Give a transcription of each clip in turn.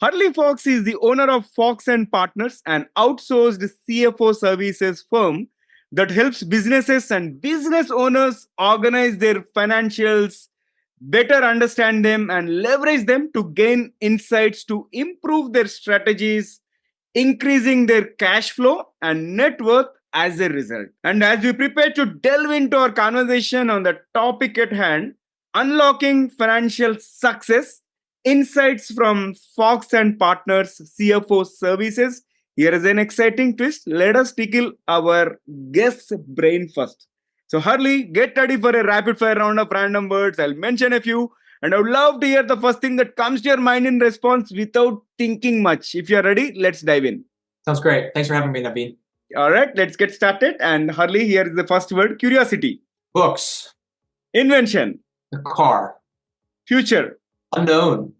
Hurley Fox is the owner of Fox and Partners, an outsourced CFO services firm that helps businesses and business owners organize their financials, better understand them, and leverage them to gain insights to improve their strategies, increasing their cash flow and net worth as a result. And as we prepare to delve into our conversation on the topic at hand, unlocking financial success, insights from Fox and Partners CFO services. Here is an exciting twist. Let us tickle our guest's brain first. So, Hurley, get ready for a rapid fire round of random words. I'll mention a few, and I would love to hear the first thing that comes to your mind in response without thinking much. If you're ready, let's dive in. Sounds great. Thanks for having me, Naveen. All right, let's get started. And Hurley, here is the first word: curiosity, Books. invention, The car. future, Unknown.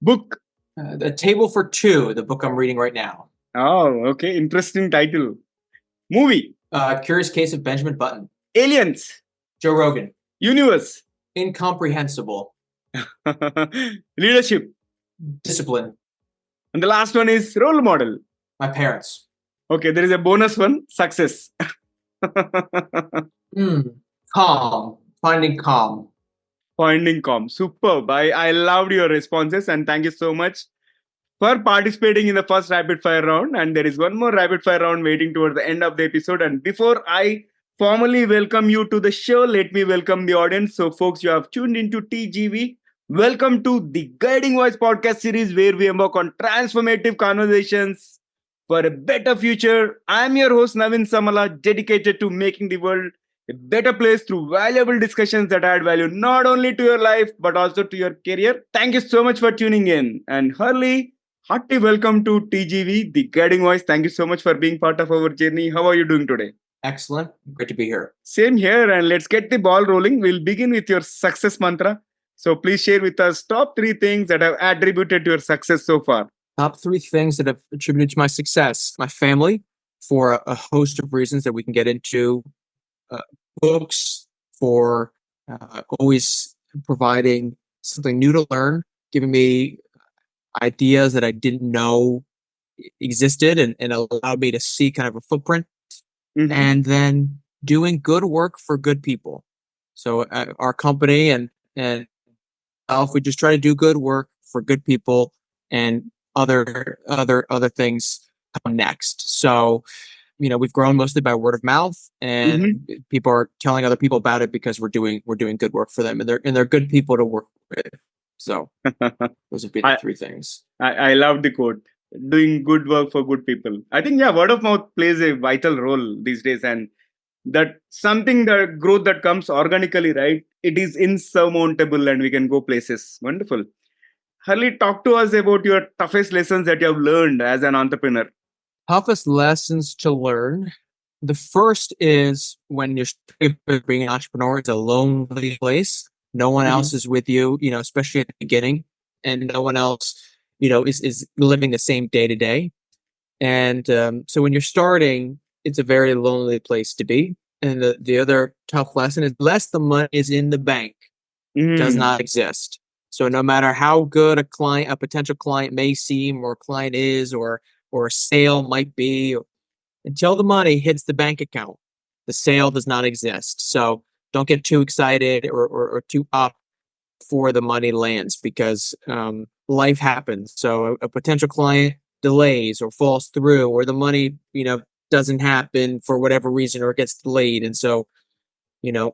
book. The Table for Two, the book I'm reading right now. Oh, okay, interesting title. Movie, Curious Case of Benjamin Button. aliens, Joe Rogan. universe, Incomprehensible. leadership. Discipline. And the last one is role model. My parents. Okay, there is a bonus one: success. Calm. Finding calm. Finding calm. Superb. I loved your responses, and thank you so much for participating in the first rapid fire round. And there is one more rapid fire round waiting towards the end of the episode. And before I formally welcome you to the show, let me welcome the audience. So, folks, you have tuned into TGV. Welcome to the Guiding Voice podcast series, where we embark on transformative conversations for a better future. I'm your host, Naveen Samala, dedicated to making the world a better place through valuable discussions that add value not only to your life but also to your career. Thank you so much for tuning in. And Hurley, hearty welcome to TGV, the Guiding Voice. Thank you so much for being part of our journey. How are you doing today? Excellent. Great to be here. Same here, and let's get the ball rolling. We'll begin with your success mantra. So please share with us top 3 things that have attributed to your success so far. Top 3 things that have attributed to my success. My family, for a host of reasons that we can get into. Books, for always providing something new to learn, giving me ideas that I didn't know existed, and allowed me to see kind of a footprint. Mhm. And then doing good work for good people. So our company and we just try to do good work for good people, and other things come next. So, we've grown mostly by word of mouth, and people are telling other people about it because we're doing good work for them, and they're good people to work with. So those would be the 3 things. I love the quote. Doing good work for good people. I think, yeah, word of mouth plays a vital role these days, and that something, the growth that comes organically, right? It is insurmountable, and we can go places. Wonderful. Hurley, talk to us about your toughest lessons that you have learned as an entrepreneur. Toughest lessons to learn. The first is when you're being an entrepreneur, it's a lonely place. No one else is with you, especially at the beginning, and no one else, is living the same day to day. And so when you're starting, it's a very lonely place to be. And the other tough lesson is less the money is in the bank does not exist. So no matter how good a potential client may seem, or a client is, or a sale might be, until the money hits the bank account, the sale does not exist. So don't get too excited or too up before the money lands, because life happens. So a potential client delays or falls through, or the money, doesn't happen for whatever reason, or it gets delayed. And so,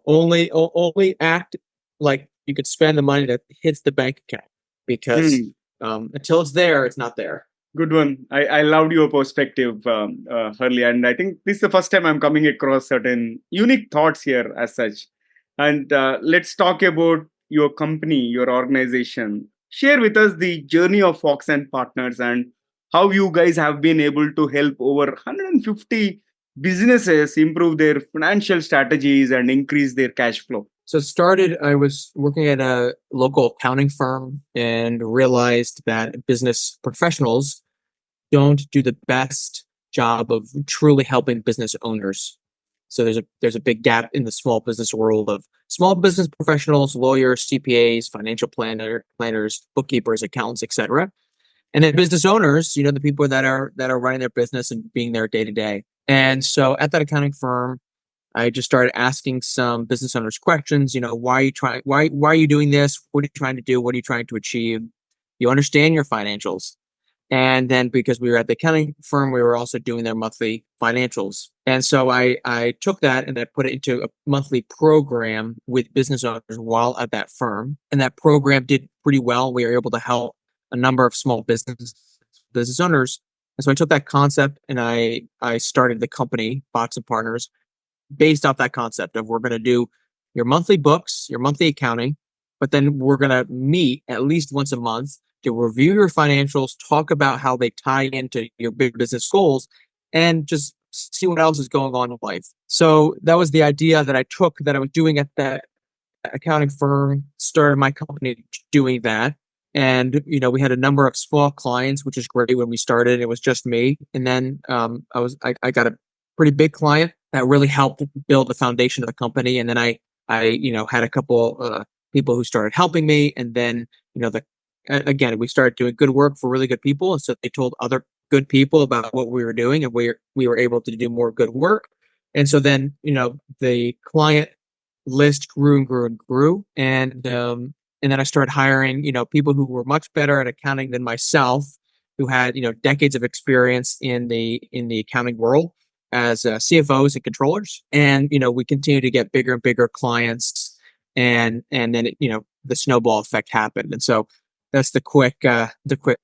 only act like you could spend the money that hits the bank account, because until it's there, it's not there. Good one. I loved your perspective, Hurley. And I think this is the first time I'm coming across certain unique thoughts here as such. And let's talk about your company, your organization. Share with us the journey of Fox and Partners, and how you guys have been able to help over 150 businesses improve their financial strategies and increase their cash flow. So it started, I was working at a local accounting firm, and realized that business professionals don't do the best job of truly helping business owners. So there's a big gap in the small business world of small business professionals, lawyers, CPAs, financial planners, bookkeepers, accountants, etc. And then business owners, the people that are running their business and being there day to day. And so at that accounting firm, I just started asking some business owners questions. Why are you trying? Why are you doing this? What are you trying to do? What are you trying to achieve? You understand your financials. And then because we were at the accounting firm, we were also doing their monthly financials. And so I took that and I put it into a monthly program with business owners while at that firm. And that program did pretty well. We were able to help a number of small business owners. And so I took that concept and I started the company, Fox and Partners, based off that concept of we're going to do your monthly books, your monthly accounting, but then we're going to meet at least once a month to review your financials, talk about how they tie into your big business goals, and just see what else is going on in life. So that was the idea that I took that I was doing at that accounting firm, started my company doing that. And, we had a number of small clients, which is great. When we started, it was just me. And then I got a pretty big client that really helped build the foundation of the company. And then I had a couple people who started helping me. And then, again, we started doing good work for really good people. And so they told other good people about what we were doing, and we were able to do more good work. And so then, the client list grew and grew and grew. And then I started hiring, people who were much better at accounting than myself, who had, decades of experience in the accounting world as CFOs and controllers. And, we continue to get bigger and bigger clients. And then, the snowball effect happened. And so that's the quick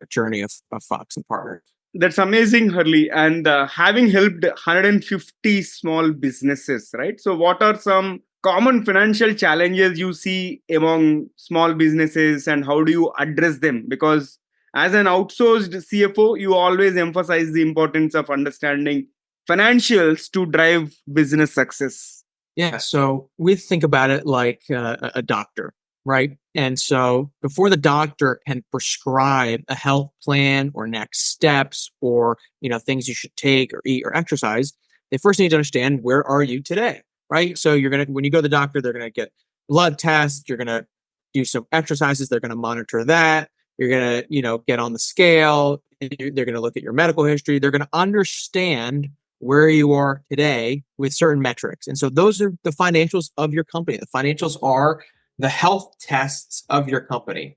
journey of Fox and Partners. That's amazing, Hurley. And having helped 150 small businesses, right? So, what are some common financial challenges you see among small businesses, and how do you address them? Because as an outsourced CFO, you always emphasize the importance of understanding financials to drive business success. Yeah, so we think about it like a doctor, right? And so before the doctor can prescribe a health plan or next steps or, things you should take or eat or exercise, they first need to understand, where are you today, right? So when you go to the doctor, they're going to get blood tests, you're going to do some exercises, they're going to monitor that, you're going to, get on the scale, they're going to look at your medical history, they're going to understand where you are today with certain metrics. And so those are the financials of your company. The financials are the health tests of your company.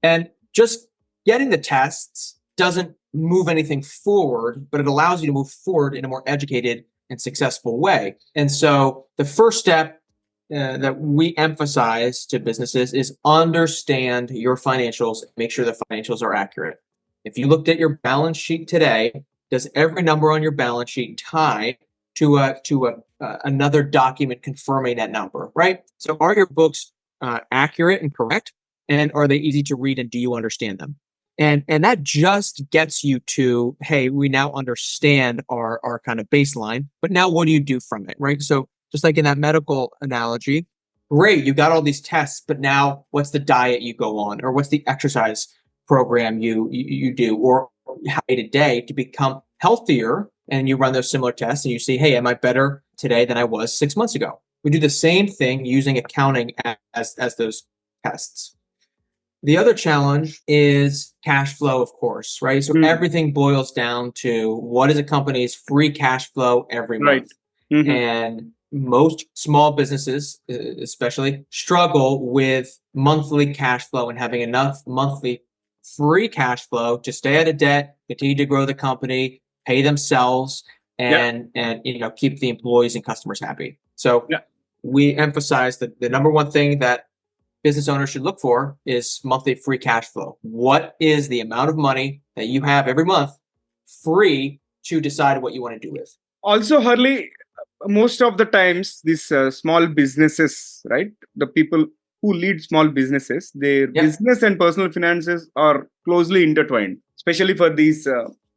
And just getting the tests doesn't move anything forward, but it allows you to move forward in a more educated and successful way. And so the first step that we emphasize to businesses is understand your financials, make sure the financials are accurate. If you looked at your balance sheet today, does every number on your balance sheet tie to another document confirming that number, right? So are your books accurate and correct? And are they easy to read, and do you understand them? And that just gets you to, hey, we now understand our kind of baseline, but now what do you do from it, right? So just like in that medical analogy, great, you got all these tests, but now what's the diet you go on, or what's the exercise program you do, or day to day to become healthier? And you run those similar tests and you see, hey, am I better today than I was 6 months ago? We do the same thing using accounting as those tests. The other challenge is cash flow, of course, right? So everything boils down to, what is a company's free cash flow every month? Mm-hmm. And most small businesses, especially, struggle with monthly cash flow and having enough monthly free cash flow to stay out of debt, continue to grow the company, pay themselves, and keep the employees and customers happy. So we emphasize that the number one thing that business owners should look for is monthly free cash flow. What is the amount of money that you have every month free to decide what you want to do with? Also, Hurley, most of the times these small businesses, right? The people who lead small businesses, their business and personal finances are closely intertwined, especially for these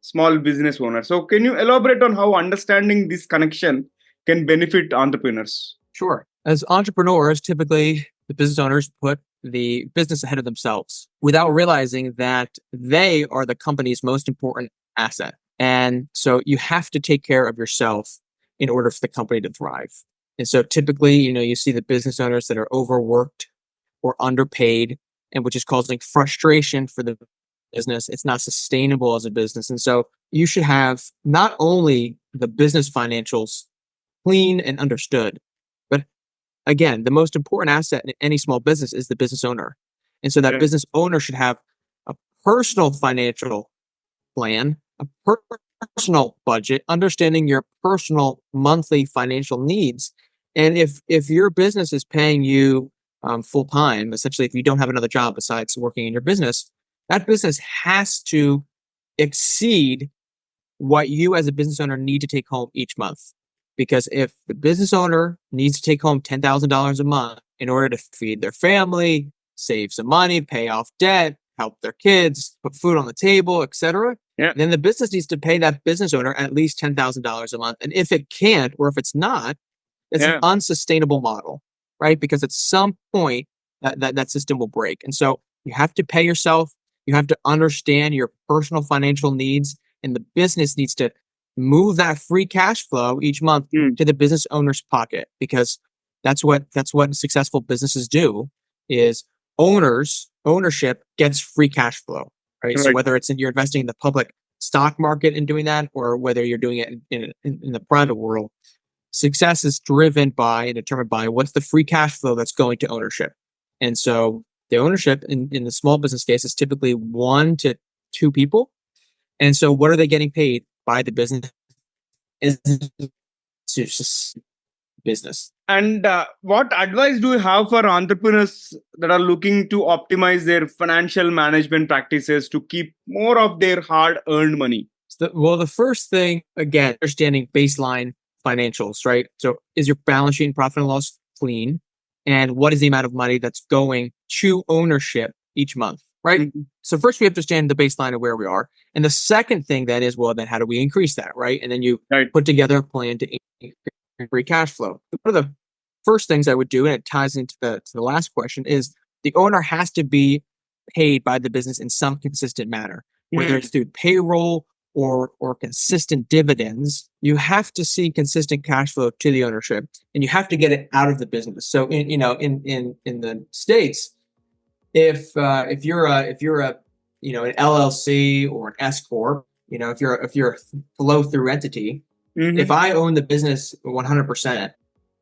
small business owners. So can you elaborate on how understanding this connection can benefit entrepreneurs? Sure. As entrepreneurs, typically the business owners put the business ahead of themselves without realizing that they are the company's most important asset. And so you have to take care of yourself in order for the company to thrive. And so typically, you see the business owners that are overworked or underpaid, and which is causing frustration for the business. It's not sustainable as a business. And so you should have not only the business financials clean and understood, but again, the most important asset in any small business is the business owner. And so that business owner should have a personal financial plan, a personal budget, understanding your personal monthly financial needs. And if your business is paying you full time, essentially, if you don't have another job besides working in your business, that business has to exceed what you as a business owner need to take home each month. Because if the business owner needs to take home $10,000 a month in order to feed their family, save some money, pay off debt, help their kids, put food on the table, etc., then the business needs to pay that business owner at least $10,000 a month. And if it can't, or if it's not, it's an unsustainable model, right? Because at some point that system will break. And so you have to pay yourself. You have to understand your personal financial needs, and the business needs to move that free cash flow each month to the business owner's pocket, because that's what successful businesses do. Is ownership gets free cash flow, right? So whether it's you're investing in the public stock market and doing that, or whether you're doing it in the private world, success is driven by and determined by what's the free cash flow that's going to ownership. And so the ownership in the small business case is typically 1 to 2 people. And so what are they getting paid by the business? Is just business. And what advice do you have for entrepreneurs that are looking to optimize their financial management practices to keep more of their hard-earned money? Well, the first thing, again, understanding baseline financials, right? So is your balance sheet and profit and loss clean? And what is the amount of money that's going to ownership each month, right? So first we have to understand the baseline of where we are. And the second thing then is, well, then how do we increase that, right? And then you put together a plan to increase free cash flow. One of the first things I would do, and it ties into the last question, is the owner has to be paid by the business in some consistent manner, whether it's through payroll or consistent dividends. You have to see consistent cash flow to the ownership, and you have to get it out of the business. So in the States, if you're a an LLC or an S corp, if you're a flow through entity, if I own the business 100%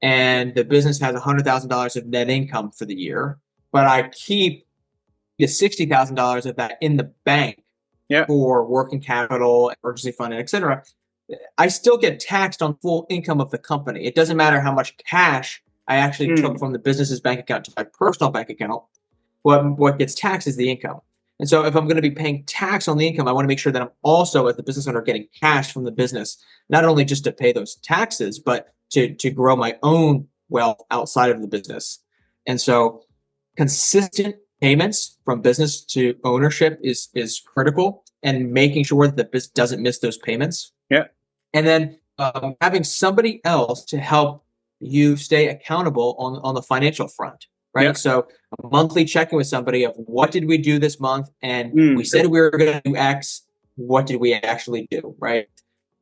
and the business has $100,000 of net income for the year, but I keep the $60,000 of that in the bank for working capital, emergency fund, etc., I still get taxed on full income of the company. It doesn't matter how much cash I actually took from the business's bank account to my personal bank account. What gets taxed is the income. And so if I'm going to be paying tax on the income, I want to make sure that I'm also, as the business owner, getting cash from the business, not only just to pay those taxes, but to grow my own wealth outside of the business. And so consistent payments from business to ownership is critical, and making sure that the business doesn't miss those payments. And then having somebody else to help you stay accountable on the financial front. Right. So a monthly check-in with somebody of what did we do this month? And we said we were going to do X. What did we actually do? Right.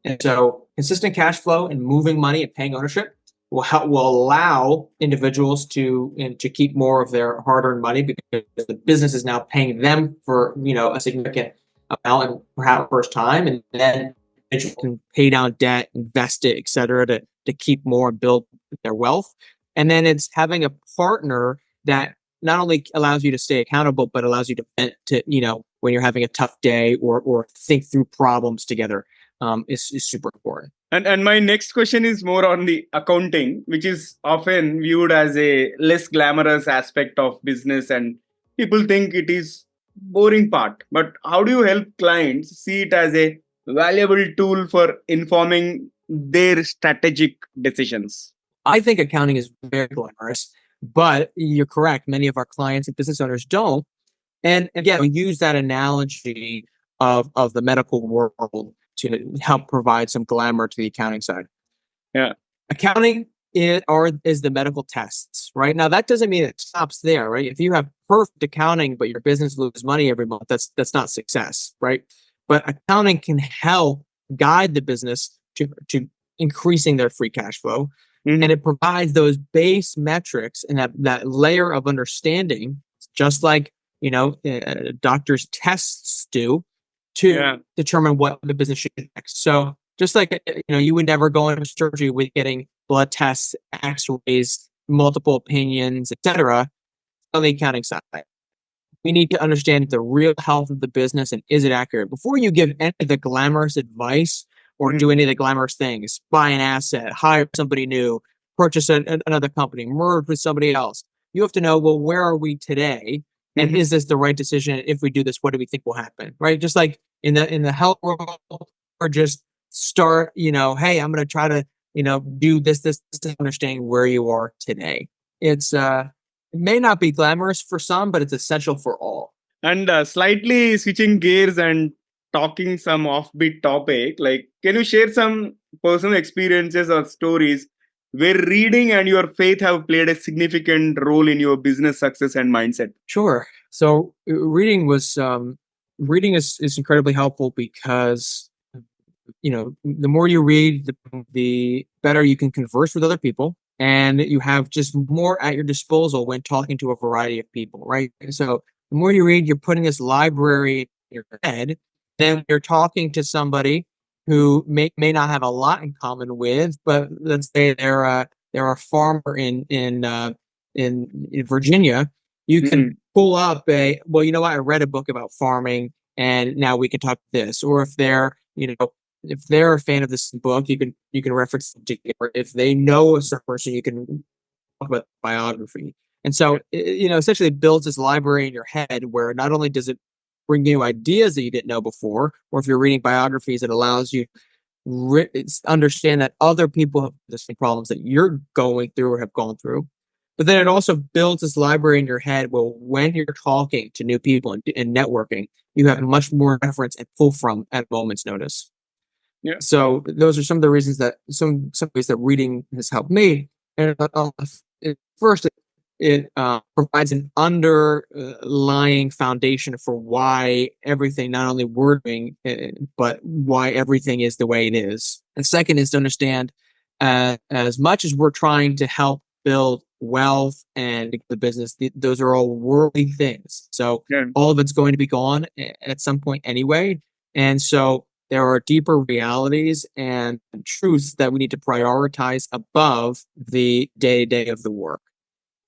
And so consistent cash flow and moving money and paying ownership will allow individuals to keep more of their hard-earned money, because the business is now paying them for, a significant amount and perhaps first time. And then individuals can pay down debt, invest it, et cetera, to keep more and build their wealth. And then it's having a partner that not only allows you to stay accountable, but allows you to vent to, when you're having a tough day or think through problems together, is super important. And my next question is more on the accounting, which is often viewed as a less glamorous aspect of business, and people think it is boring part. But how do you help clients see it as a valuable tool for informing their strategic decisions? I think accounting is very glamorous, but you're correct. Many of our clients and business owners don't. And again, we use that analogy of the medical world to help provide some glamour to the accounting side. Accounting is the medical tests, right? Now, that doesn't mean it stops there, right? If you have perfect accounting, but your business loses money every month, that's not success, right? But accounting can help guide the business to increasing their free cash flow. And it provides those base metrics and that layer of understanding, just like doctors' tests do to determine what the business should do next. So just like, you would never go into surgery with getting blood tests, x-rays, multiple opinions, etc. on the accounting side. We need to understand the real health of the business and is it accurate before you give any of the glamorous advice or do any of the glamorous things. Buy an asset, hire somebody new, purchase another company, merge with somebody else. You have to know, well, where are we today? And is this the right decision? If we do this, what do we think will happen? Right? Just like in the health world, or just start, hey, I'm going to try to, do this, understanding where you are today. It may not be glamorous for some, but it's essential for all. And slightly switching gears and talking some offbeat topic, like, can you share some personal experiences or stories where reading and your faith have played a significant role in your business success and mindset? Sure. So reading is incredibly helpful because the more you read, the better you can converse with other people, and you have just more at your disposal when talking to a variety of people, right? So the more you read, you're putting this library in your head. Then you're talking to somebody who may not have a lot in common with, but let's say they're a farmer in Virginia. You can pull up I read a book about farming, and now we can talk this. Or if they're a fan of this book, you can reference them together. If they know a certain person, you can talk about biography. And so, essentially it builds this library in your head where not only does it bring you ideas that you didn't know before, or if you're reading biographies, it allows you understand that other people have the same problems that you're going through or have gone through. But then it also builds this library in your head where when you're talking to new people and networking, you have much more reference and pull from at a moment's notice. Yeah. So those are some of the reasons that some ways that reading has helped me. And first, it provides an underlying foundation for why everything, not only we're doing, but why everything is the way it is. And second is to understand, as much as we're trying to help build wealth and the business, those are all worldly things. So all of it's going to be gone at some point anyway. And so there are deeper realities and truths that we need to prioritize above the day-to-day of the work.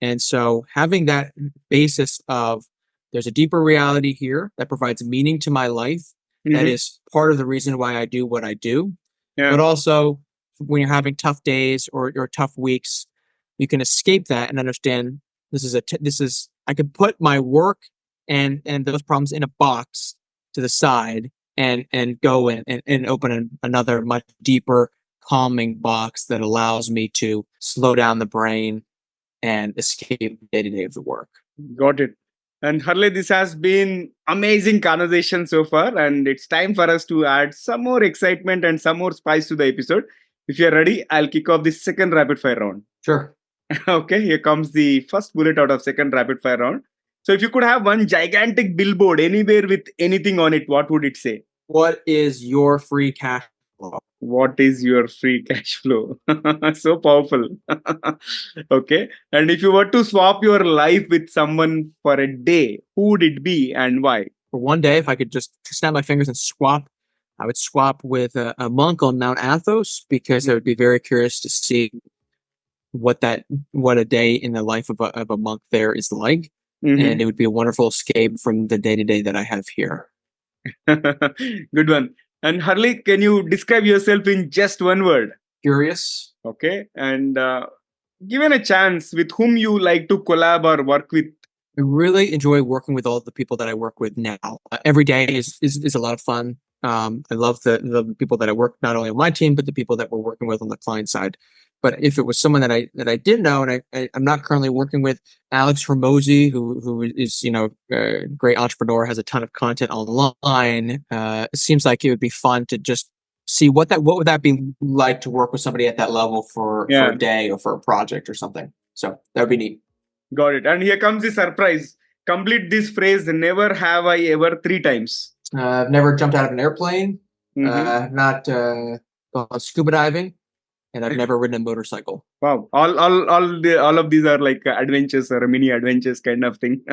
And so having that basis of there's a deeper reality here that provides meaning to my life, that is part of the reason why I do what I do. But also when you're having tough days or tough weeks, you can escape that and understand I could put my work and those problems in a box to the side and go and open another much deeper calming box that allows me to slow down the brain and escape the day-to-day of the work. Got it. And Hurley, this has been amazing conversation so far, and it's time for us to add some more excitement and some more spice to the episode. If you're ready, I'll kick off the second rapid fire round. Sure. Okay, here comes the first bullet out of second rapid fire round. So if you could have one gigantic billboard anywhere with anything on it, what would it say? What is your free cash flow? What is your free cash flow? So powerful. Okay. And if you were to swap your life with someone for a day, who would it be and why? For one day, if I could just snap my fingers and swap, I would swap with a monk on Mount Athos, because I would be very curious to see what a day in the life of a monk there is like. And it would be a wonderful escape from the day-to-day that I have here. Good one. And Hurley, can you describe yourself in just one word? Curious. Okay. And given a chance, with whom you like to collab or work with? I really enjoy working with all the people that I work with now. Every day is a lot of fun. I love the people that I work not only on my team, but the people that we're working with on the client side. But if it was someone that I didn't know, and I'm not currently working with, Alex Hormozy, who is a great entrepreneur, has a ton of content online. It seems like it would be fun to just see what would that be like to work with somebody at that level for a day or for a project or something. So that would be neat. Got it. And here comes the surprise. Complete this phrase: never have I ever 3 times. I've never jumped out of an airplane. Not gone scuba diving. And I've never ridden a motorcycle. Wow. All of these are like adventures or mini adventures kind of thing.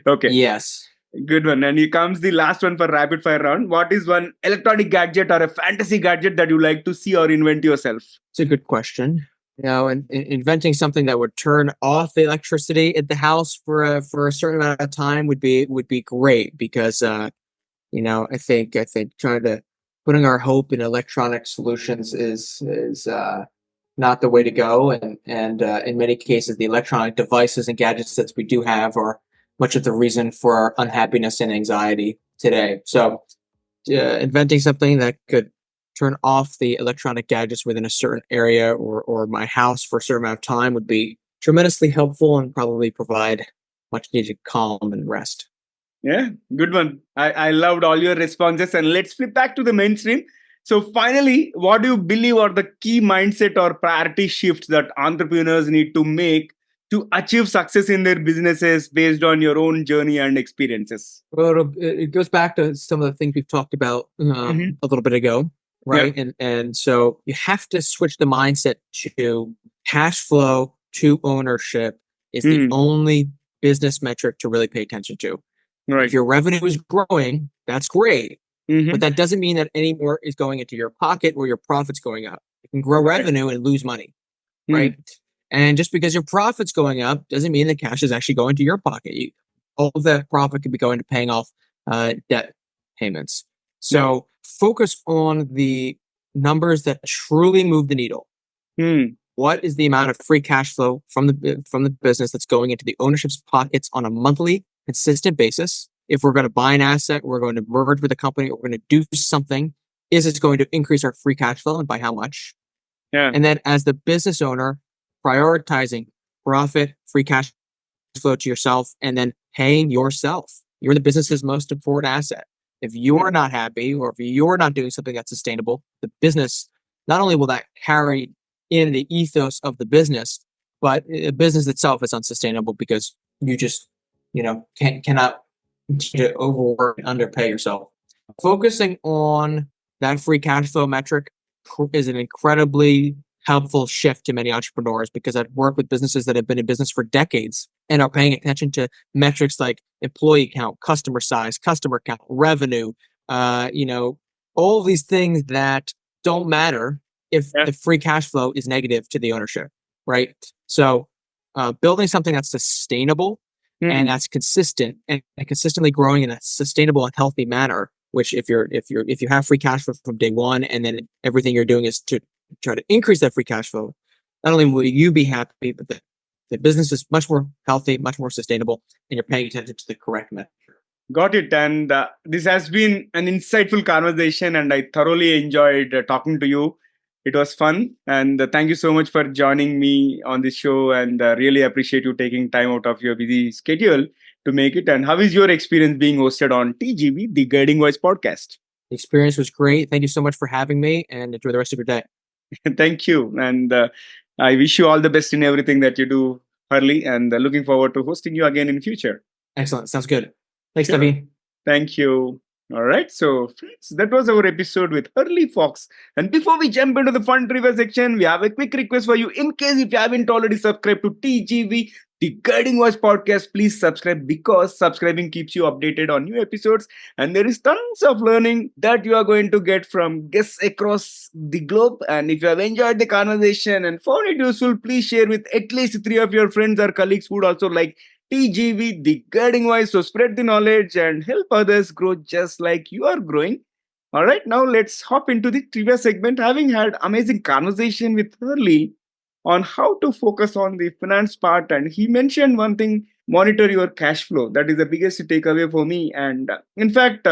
Okay, Yes. good one. And here comes the last one for rapid fire round. What is one electronic gadget or a fantasy gadget that you like to see or invent yourself? It's a good question. Inventing something that would turn off the electricity at the house for a certain amount of time would be great because I think trying to putting our hope in electronic solutions is not the way to go, and in many cases, the electronic devices and gadgets that we do have are much of the reason for our unhappiness and anxiety today. So, inventing something that could turn off the electronic gadgets within a certain area or my house for a certain amount of time would be tremendously helpful and probably provide much needed calm and rest. Yeah, good one. I loved all your responses. And let's flip back to the mainstream. So, finally, what do you believe are the key mindset or priority shifts that entrepreneurs need to make to achieve success in their businesses based on your own journey and experiences? Well, it goes back to some of the things we've talked about Hmm. a little bit ago, Yeah. right? And so you have to switch the mindset to cash flow to ownership is the Hmm. only business metric to really pay attention to. If Right. your revenue is growing, that's great, but Hmm. that doesn't mean that any more is going into your pocket or your profits going up. You can grow Right. revenue and lose money, Hmm. right? And just because your profit's going up doesn't mean the cash is actually going to your pocket. All of that profit could be going to paying off debt payments. Yeah. So focus on the numbers that truly move the needle. Hmm. What is the amount of free cash flow from the business that's going into the ownership's pockets on a monthly, consistent basis? If we're going to buy an asset, we're going to merge with a company, we're going to do something. Is it going to increase our free cash flow and by how much? Yeah. And then as the business owner, prioritizing profit, free cash flow to yourself, and then paying yourself. You're the business's most important asset. If you're not happy or if you're not doing something that's sustainable, the business, not only will that carry in the ethos of the business, but the business itself is unsustainable because you just, cannot continue to overwork and underpay yourself. Focusing on that free cash flow metric is an incredibly helpful shift to many entrepreneurs because I've worked with businesses that have been in business for decades and are paying attention to metrics like employee count, customer size, customer count, revenue, uh, you know, all of these things that don't matter if Yeah. the free cash flow is negative to the ownership, right? So, building something that's sustainable and Hmm. that's consistent and consistently growing in a sustainable and healthy manner. Which, if you have free cash flow from day one, and then everything you're doing is to try to increase that free cash flow, not only will you be happy, but the business is much more healthy, much more sustainable, and you're paying attention to the correct metric. Got it. And this has been an insightful conversation, and I thoroughly enjoyed talking to you. It was fun. And thank you so much for joining me on this show. And really appreciate you taking time out of your busy schedule to make it. And how is your experience being hosted on TGV, the Guiding Voice podcast? The experience was great. Thank you so much for having me, and enjoy the rest of your day. Thank you. And I wish you all the best in everything that you do, Hurley. And looking forward to hosting you again in future. Excellent. Sounds good. Thanks, Sure. Naveen. Thank you. All right. So, friends, that was our episode with Hurley Fox. And before we jump into the fun trivia section, we have a quick request for you. In case if you haven't already subscribed to TGV, the Guiding Voice podcast, please subscribe because subscribing keeps you updated on new episodes. And there is tons of learning that you are going to get from guests across the globe. And if you have enjoyed the conversation and found it useful, please share with at least three of your friends or colleagues who would also like TGV, the guiding voice, so spread the knowledge and help others grow just like you are growing. All right, now let's hop into the trivia segment. Having had amazing conversation with Hurley on how to focus on the finance part, and he mentioned one thing: monitor your cash flow. That is the biggest takeaway for me. And in fact,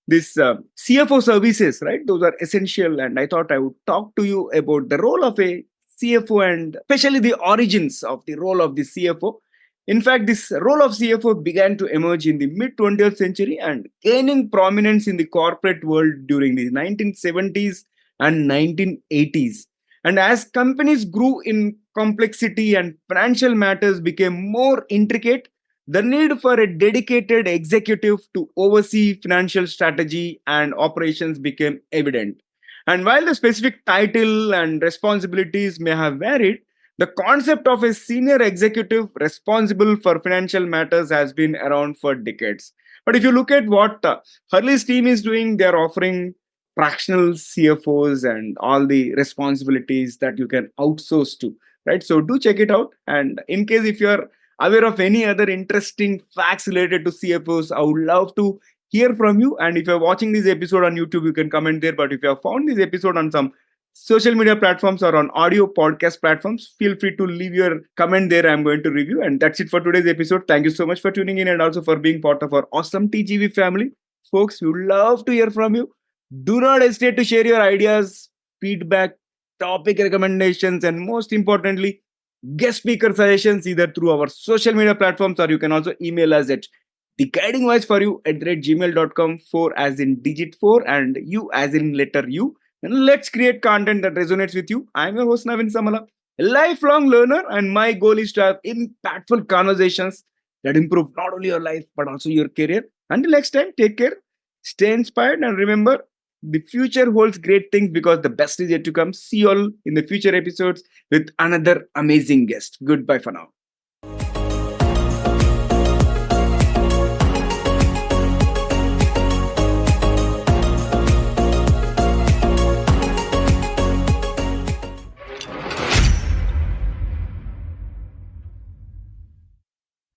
this CFO services, right? Those are essential. And I thought I would talk to you about the role of a CFO and especially the origins of the role of the CFO. In fact, this role of CFO began to emerge in the mid 20th century and gaining prominence in the corporate world during the 1970s and 1980s. And as companies grew in complexity and financial matters became more intricate, the need for a dedicated executive to oversee financial strategy and operations became evident. And while the specific title and responsibilities may have varied, The concept of a senior executive responsible for financial matters has been around for decades. But if you look at what Hurley's team is doing, they're offering fractional CFOs and all the responsibilities that you can outsource to, right? So do check it out. And in case if you're aware of any other interesting facts related to CFOs, I would love to hear from you. And if you're watching this episode on YouTube, you can comment there. But if you have found this episode on some social media platforms or on audio podcast platforms, feel free to leave your comment there. I'm going to review. And that's it for today's episode. Thank you so much for tuning in and also for being part of our awesome TGV family. Folks, we would love to hear from you. Do not hesitate to share your ideas, feedback, topic recommendations, and most importantly, guest speaker suggestions either through our social media platforms, or you can also email us at the guiding voice for you at gmail.com, 4 as in digit 4 and you as in letter U. And let's create content that resonates with you. I'm your host Naveen Samala, a lifelong learner, and my goal is to have impactful conversations that improve not only your life but also your career. Until next time, take care, stay inspired, and remember, the future holds great things because the best is yet to come. See you all in the future episodes with another amazing guest. Goodbye for now.